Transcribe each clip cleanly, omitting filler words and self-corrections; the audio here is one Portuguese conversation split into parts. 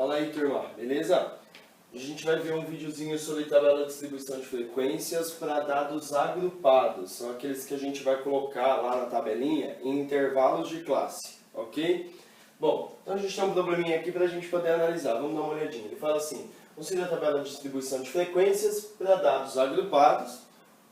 Fala aí, turma, beleza? A gente vai ver um videozinho sobre tabela de distribuição de frequências para dados agrupados. São aqueles que a gente vai colocar lá na tabelinha em intervalos de classe, ok? Bom, então a gente tem um probleminha aqui para a gente poder analisar. Vamos dar uma olhadinha. Ele fala assim, considere a tabela de distribuição de frequências para dados agrupados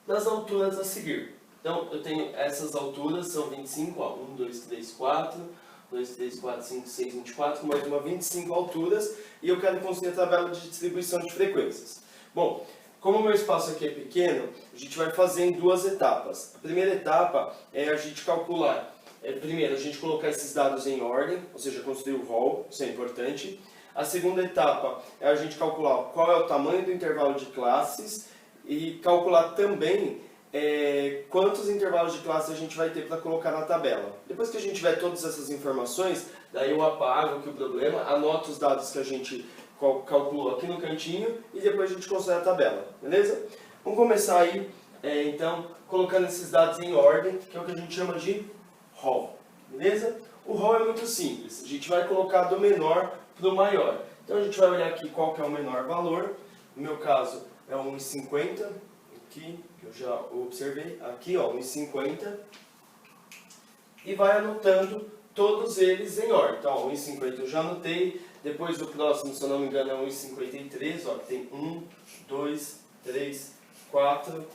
das alturas a seguir. Então, eu tenho essas alturas, são 25, ó, 1, 2, 3, 4... 2, 3, 4, 5, 6, 24, mais uma 25 alturas, e eu quero construir a tabela de distribuição de frequências. Bom, como o meu espaço aqui é pequeno, a gente vai fazer em duas etapas. A primeira etapa é a gente calcular, primeiro a gente colocar esses dados em ordem, ou seja, construir o rol, isso é importante. A segunda etapa é a gente calcular qual é o tamanho do intervalo de classes e calcular também quantos intervalos de classe a gente vai ter para colocar na tabela. Depois que a gente tiver todas essas informações, daí eu apago aqui o problema, anoto os dados que a gente calculou aqui no cantinho e depois a gente constrói a tabela, beleza? Vamos começar aí, então, colocando esses dados em ordem, que é o que a gente chama de rol, beleza? O rol é muito simples, a gente vai colocar do menor para o maior. Então a gente vai olhar aqui qual que é o menor valor, no meu caso é 1,50, aqui, que eu já observei, aqui ó, 1,50, e vai anotando todos eles em ordem. Então, 1,50 eu já anotei, depois o próximo, se eu não me engano, é 1,53, ó, que tem 1, 2, 3, 4,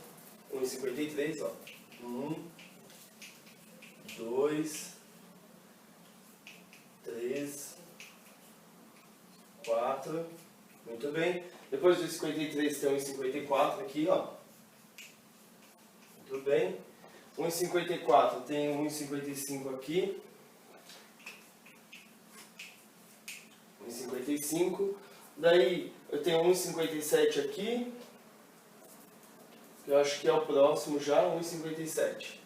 1,53, ó, 1, 2, 3, 4, muito bem. Depois do 53 tem 1,54 aqui, ó. Tudo bem? 1,54 tem 1,55 aqui. 1,55. Daí eu tenho 1,57 aqui. Eu acho que é o próximo já, 1,57.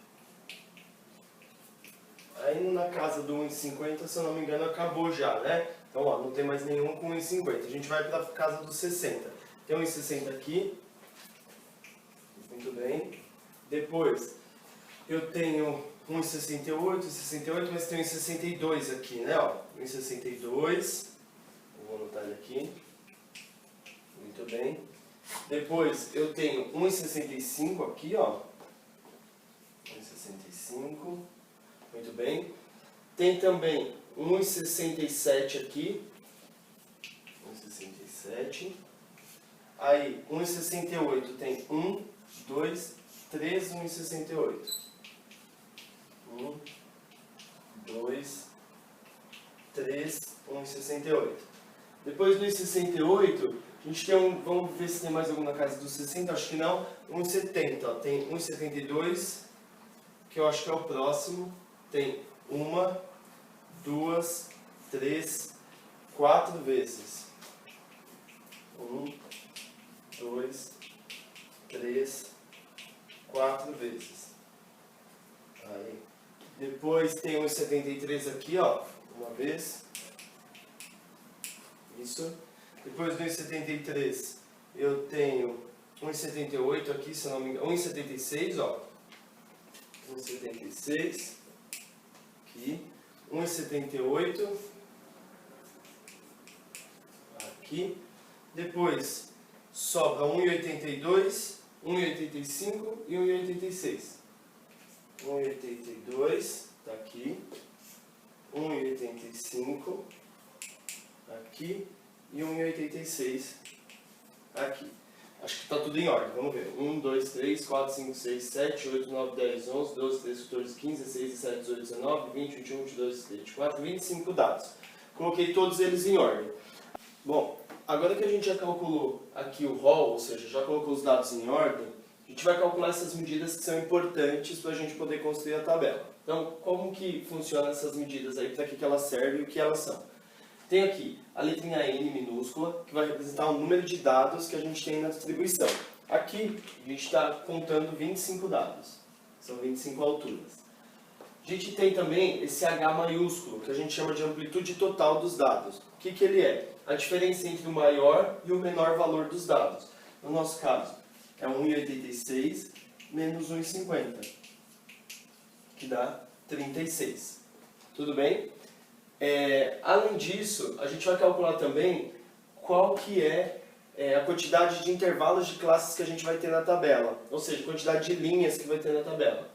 Aí na casa do 1,50, se eu não me engano, acabou já, né? Então, ó, não tem mais nenhum com 1,50. A gente vai para a casa dos 60. Tem 1,60 aqui. Muito bem. Depois, eu tenho 1,68, mas tem 1,62 aqui, né? Ó, 1,62. Vou anotar ele aqui. Muito bem. Depois, eu tenho 1,65 aqui, ó. 1,65. Muito bem. Tem também 1,67 aqui. 1,67. Aí, 1,68 tem 1, 2, 3, 1,68. 1, 2, 3, 1,68. Depois do 1,68, a gente tem vamos ver se tem mais alguma na casa dos 60, acho que não. 1,70, tem 1,72, que eu acho que é o próximo. Tem 1, 2, 3, 4 vezes. 1, 2, 3, 4 vezes. Aí. Depois tem 1,73 aqui, ó, uma vez. Isso. Depois do 1,73 eu tenho 1,78 aqui, se não me engano, 1,76, ó. 1,76 aqui. 1,78 aqui. Depois sobra 1,82, 1,85 e 1,86. 1,82 está aqui, 1,85 aqui e 1,86 aqui. Acho que está tudo em ordem, vamos ver. 1, 2, 3, 4, 5, 6, 7, 8, 9, 10, 11, 12, 13, 14, 15, 16, 17, 18, 19, 20, 21, 22, 23, 24, 25 dados. Coloquei todos eles em ordem. Bom, agora que a gente já calculou aqui o rol, ou seja, já colocou os dados em ordem, a gente vai calcular essas medidas que são importantes para a gente poder construir a tabela. Então, como que funcionam essas medidas aí, para que elas servem e o que elas são? Tem aqui a letrinha N minúscula, que vai representar o número de dados que a gente tem na distribuição. Aqui, a gente está contando 25 dados. São 25 alturas. A gente tem também esse H maiúsculo, que a gente chama de amplitude total dos dados. O que ele é? A diferença entre o maior e o menor valor dos dados. No nosso caso, é 1,86 menos 1,50, que dá 36. Tudo bem? Além disso, a gente vai calcular também qual que é a quantidade de intervalos de classes que a gente vai ter na tabela, ou seja, a quantidade de linhas que vai ter na tabela.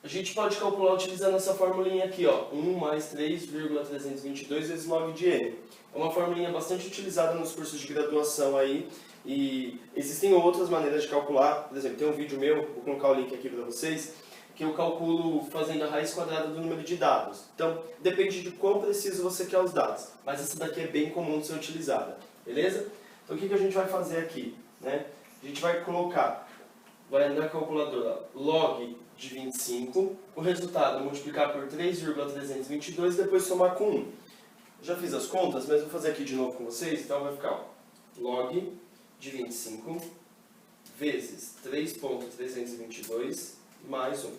A gente pode calcular utilizando essa formulinha aqui, ó, 1 mais 3,322 vezes log de n. É uma formulinha bastante utilizada nos cursos de graduação aí, e existem outras maneiras de calcular. Por exemplo, tem um vídeo meu, vou colocar o link aqui para vocês, que eu calculo fazendo a raiz quadrada do número de dados. Então, depende de quão preciso você quer os dados, mas essa daqui é bem comum de ser utilizada, beleza? Então, o que a gente vai fazer aqui, né? A gente vai colocar, vai na calculadora log de 25, o resultado multiplicar por 3,322 e depois somar com 1. Já fiz as contas, mas vou fazer aqui de novo com vocês, então vai ficar ó, log de 25 vezes 3,322 mais 1.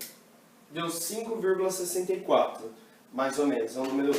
Deu 5,64, mais ou menos. É um número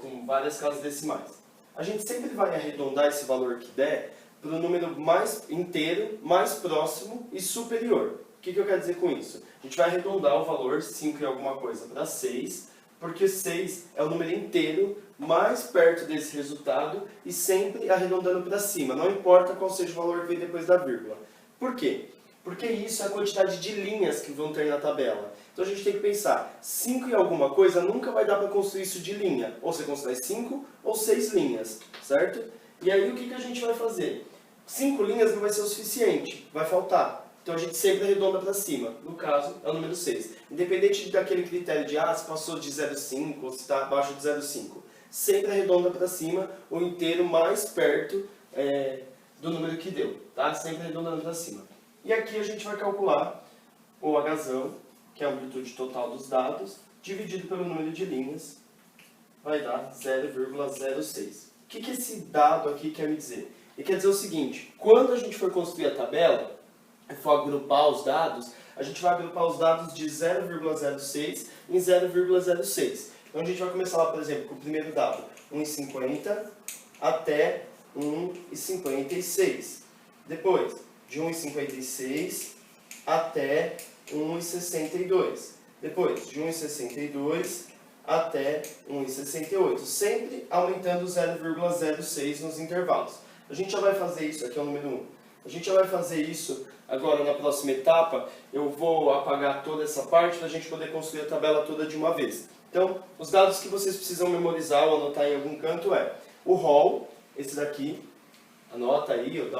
com várias casas decimais. A gente sempre vai arredondar esse valor que der para o número mais inteiro, mais próximo e superior. O que eu quero dizer com isso? A gente vai arredondar o valor 5 e alguma coisa para 6, porque 6 é o número inteiro mais perto desse resultado e sempre arredondando para cima. Não importa qual seja o valor que vem depois da vírgula. Por quê? Porque isso é a quantidade de linhas que vão ter na tabela. Então a gente tem que pensar, 5 e alguma coisa nunca vai dar para construir isso de linha. Ou você constrói 5 ou 6 linhas, certo? E aí o que a gente vai fazer? 5 linhas não vai ser o suficiente, vai faltar. Então a gente sempre arredonda para cima. No caso, é o número 6. Independente daquele critério de se passou de 0,5 ou se está abaixo de 0,5. Sempre arredonda para cima o inteiro mais perto do número que deu. Tá? Sempre arredondando para cima. E aqui a gente vai calcular o Hzão, que é a amplitude total dos dados, dividido pelo número de linhas, vai dar 0,06. O que esse dado aqui quer me dizer? Ele quer dizer o seguinte, quando a gente for construir a tabela, e for agrupar os dados, a gente vai agrupar os dados de 0,06 em 0,06. Então a gente vai começar lá, por exemplo, com o primeiro dado, 1,50 até 1,56. Depois, de 1,56 até 1,62. Depois, de 1,62 até 1,68. Sempre aumentando 0,06 nos intervalos. A gente já vai fazer isso, aqui é o número 1. A gente já vai fazer isso agora na próxima etapa. Eu vou apagar toda essa parte para a gente poder construir a tabela toda de uma vez. Então, os dados que vocês precisam memorizar ou anotar em algum canto o rol, esse daqui, anota aí, eu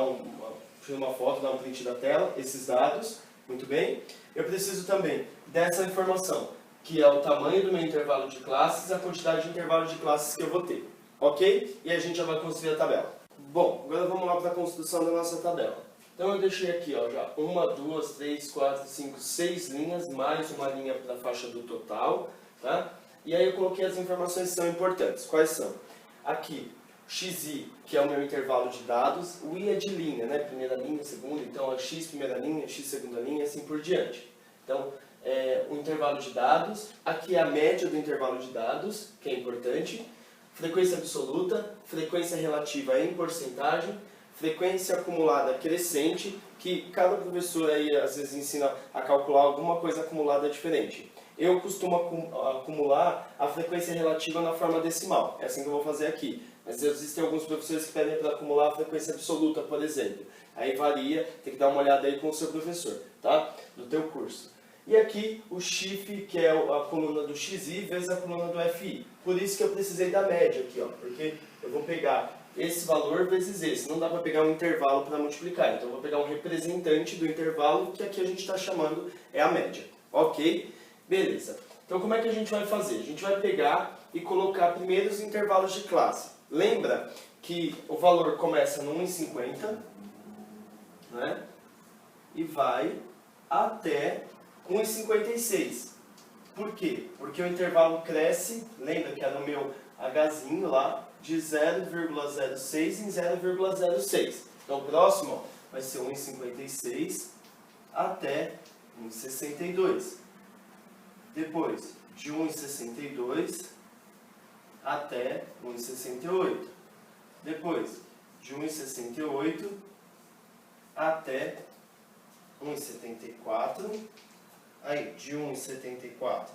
tiro uma foto, dá um print da tela, esses dados, muito bem. Eu preciso também dessa informação, que é o tamanho do meu intervalo de classes, a quantidade de intervalos de classes que eu vou ter, ok? E a gente já vai construir a tabela. Bom, agora vamos lá para a construção da nossa tabela. Então eu deixei aqui ó, já 1, 2, 3, 4, 5, 6 linhas, mais uma linha para a faixa do total, tá? E aí eu coloquei as informações que são importantes. Quais são? Aqui, xi, que é o meu intervalo de dados, o i é de linha, né? Primeira linha, segunda, então é x primeira linha, x segunda linha, assim por diante. Então, o intervalo de dados, aqui é a média do intervalo de dados, que é importante, frequência absoluta, frequência relativa em porcentagem, frequência acumulada crescente, que cada professor aí às vezes ensina a calcular alguma coisa acumulada diferente. Eu costumo acumular a frequência relativa na forma decimal, é assim que eu vou fazer aqui. Mas existem alguns professores que pedem para acumular a frequência absoluta, por exemplo. Aí varia, tem que dar uma olhada aí com o seu professor, tá? Do teu curso. E aqui o chif, que é a coluna do xi vezes a coluna do fi. Por isso que eu precisei da média aqui, ó, porque eu vou pegar esse valor vezes esse. Não dá para pegar um intervalo para multiplicar, então eu vou pegar um representante do intervalo, que aqui a gente está chamando a média. Ok? Beleza. Então como é que a gente vai fazer? A gente vai pegar e colocar primeiro os intervalos de classe. Lembra que o valor começa no 1,50, né? E vai até 1,56. Por quê? Porque o intervalo cresce, lembra que é no meu Hzinho lá, de 0,06 em 0,06. Então o próximo vai ser 1,56 até 1,62. Depois, de 1,62 até 1,68. Depois, de 1,68 até 1,74. Aí, de 1,74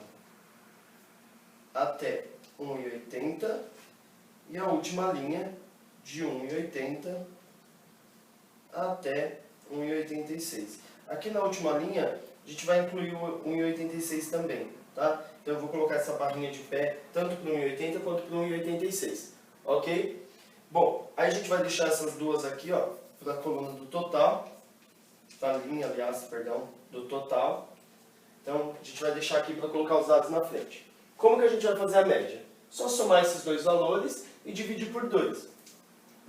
até 1,80 e a última linha de 1,80 até 1,86. Aqui na última linha, a gente vai incluir o 1,86 também, tá? Então eu vou colocar essa barrinha de pé tanto para o 1,80 quanto para o 1,86, ok? Bom, aí a gente vai deixar essas duas aqui, ó, para a coluna do total, para a linha, aliás, perdão, do total. Então a gente vai deixar aqui para colocar os dados na frente. Como que a gente vai fazer a média? Só somar esses dois valores e dividir por 2.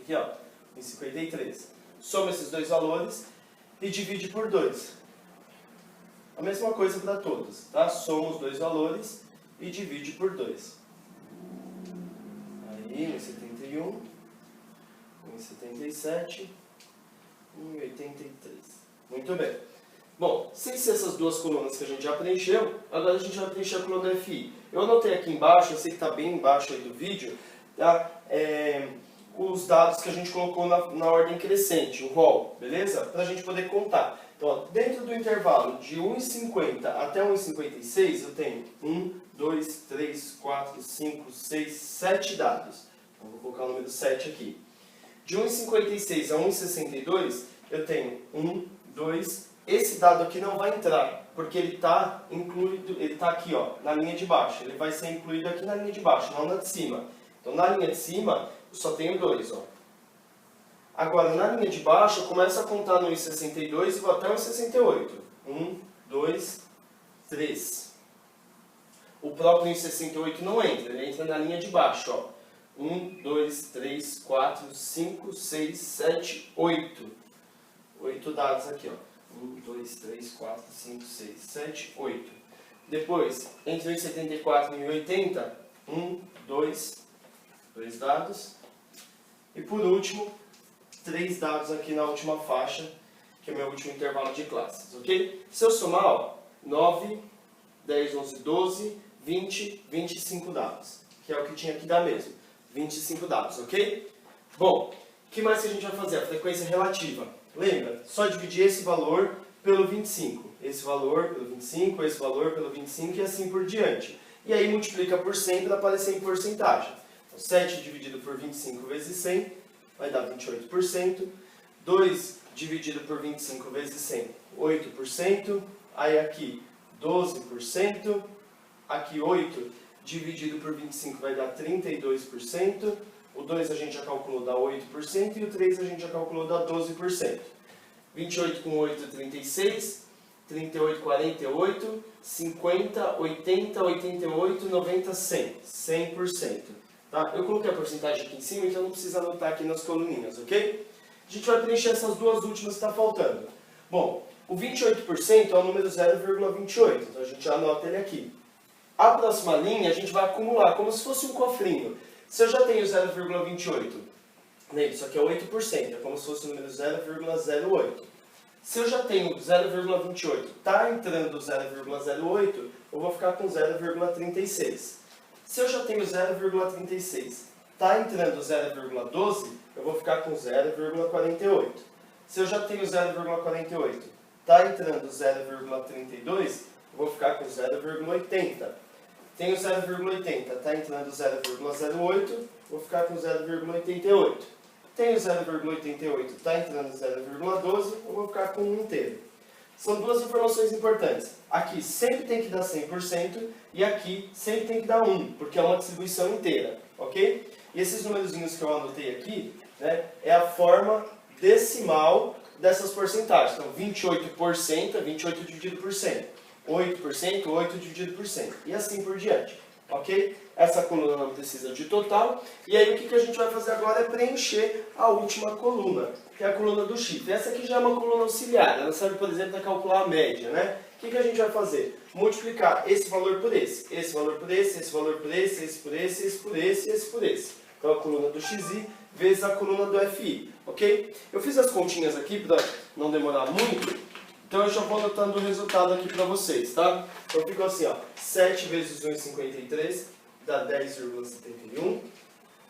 Aqui, ó, 1,53. Soma esses dois valores e divide por 2. A mesma coisa para todos, tá? Soma os dois valores e divide por 2. Aí, 1,71, 1,77, 1,83. Muito bem. Bom, sem ser essas duas colunas que a gente já preencheu, agora a gente vai preencher a coluna FI. Eu anotei aqui embaixo, eu sei que está bem embaixo aí do vídeo, tá? Os dados que a gente colocou na ordem crescente, o rol, beleza? Para a gente poder contar. Então, ó, dentro do intervalo de 1,50 até 1,56, eu tenho 1, 2, 3, 4, 5, 6, 7 dados. Então, vou colocar o número 7 aqui. De 1,56 a 1,62, eu tenho 1, 2, esse dado aqui não vai entrar, porque ele está incluído, ele está aqui, ó, na linha de baixo. Ele vai ser incluído aqui na linha de baixo, não na de cima. Então, na linha de cima, eu só tenho 2, ó. Agora, na linha de baixo, eu começo a contar no 1,62 e vou até o 1,68. 1, 2, 3. O próprio 1,68 não entra, ele entra na linha de baixo, ó. 1, 2, 3, 4, 5, 6, 7, 8. 8 dados aqui, ó. 1, 2, 3, 4, 5, 6, 7, 8. Depois, entre 1,74 e 1,80, 1, 2 dados. E por último, 3 dados aqui na última faixa, que é o meu último intervalo de classes, ok? Se eu somar, ó, 9, 10, 11, 12, 20, 25 dados, que é o que tinha que dar mesmo. 25 dados, ok? Bom, o que mais que a gente vai fazer? A frequência relativa. Lembra? Só dividir esse valor pelo 25. Esse valor pelo 25, esse valor pelo 25 e assim por diante. E aí multiplica por 100 para aparecer em porcentagem. Então, 7 dividido por 25 vezes 100 vai dar 28%. 2 dividido por 25 vezes 100, 8%. Aí aqui 12%. Aqui 8 dividido por 25 vai dar 32%. O 2 a gente já calculou dá 8% e o 3 a gente já calculou dá 12%. 28 com 8, 36. 38, 48. 50, 80, 88, 90, 100. 100%. Tá? Eu coloquei a porcentagem aqui em cima, então não precisa anotar aqui nas coluninhas, ok? A gente vai preencher essas duas últimas que está faltando. Bom, o 28% é o número 0,28, então a gente já anota ele aqui. A próxima linha a gente vai acumular, como se fosse um cofrinho. Se eu já tenho 0,28, isso aqui é 8%, é como se fosse o número 0,08. Se eu já tenho 0,28, está entrando 0,08, eu vou ficar com 0,36. Se eu já tenho 0,36, está entrando 0,12, eu vou ficar com 0,48. Se eu já tenho 0,48, está entrando 0,32, eu vou ficar com 0,80. Tenho 0,80, está entrando 0,08, vou ficar com 0,88. Tenho 0,88, está entrando 0,12, eu vou ficar com 1 inteiro. São duas informações importantes. Aqui sempre tem que dar 100% e aqui sempre tem que dar 1, porque é uma distribuição inteira, ok? E esses numerozinhos que eu anotei aqui, né, é a forma decimal dessas porcentagens. Então, 28% é 28 dividido por 100. 8%, 8 dividido por 100. E assim por diante, ok? Essa coluna não precisa de total. E aí o que a gente vai fazer agora é preencher a última coluna, que é a coluna do chifre. Essa aqui já é uma coluna auxiliar. Ela serve, por exemplo, para calcular a média, né? O que a gente vai fazer? Multiplicar esse valor por esse valor por esse valor por esse por esse, esse por esse, esse por esse. Então a coluna do XI vezes a coluna do FI, ok? Eu fiz as continhas aqui para não demorar muito. Então eu já vou anotando o resultado aqui para vocês, tá? Então ficou assim, ó, 7 vezes 1,53 dá 10,71.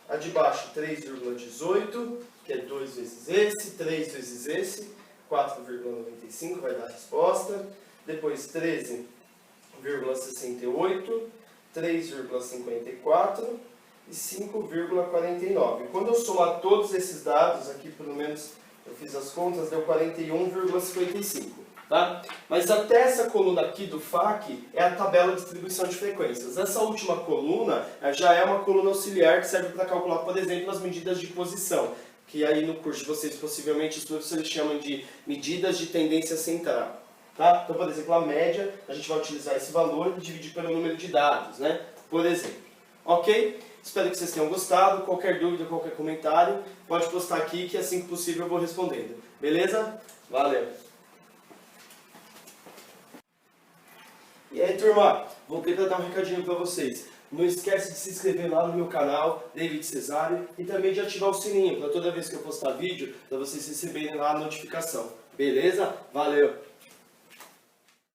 A de baixo 3,18, que é 2 vezes esse, 3 vezes esse, 4,95 vai dar a resposta. Depois 13,68, 3,54 e 5,49. Quando eu somar todos esses dados, aqui pelo menos eu fiz as contas, deu 41,55. Tá? Mas até essa coluna aqui do FAQ é a tabela de distribuição de frequências. Essa última coluna já é uma coluna auxiliar que serve para calcular, por exemplo, as medidas de posição, que aí no curso de vocês, possivelmente, os professores chamam de medidas de tendência central. Tá? Então, por exemplo, a média, a gente vai utilizar esse valor e dividir pelo número de dados, né? Por exemplo. Ok? Espero que vocês tenham gostado. Qualquer dúvida, qualquer comentário, pode postar aqui que assim que possível eu vou respondendo. Beleza? Valeu! E aí, turma, voltei para dar um recadinho para vocês. Não esquece de se inscrever lá no meu canal, David Cesário, e também de ativar o sininho, para toda vez que eu postar vídeo, para vocês receberem lá a notificação. Beleza? Valeu!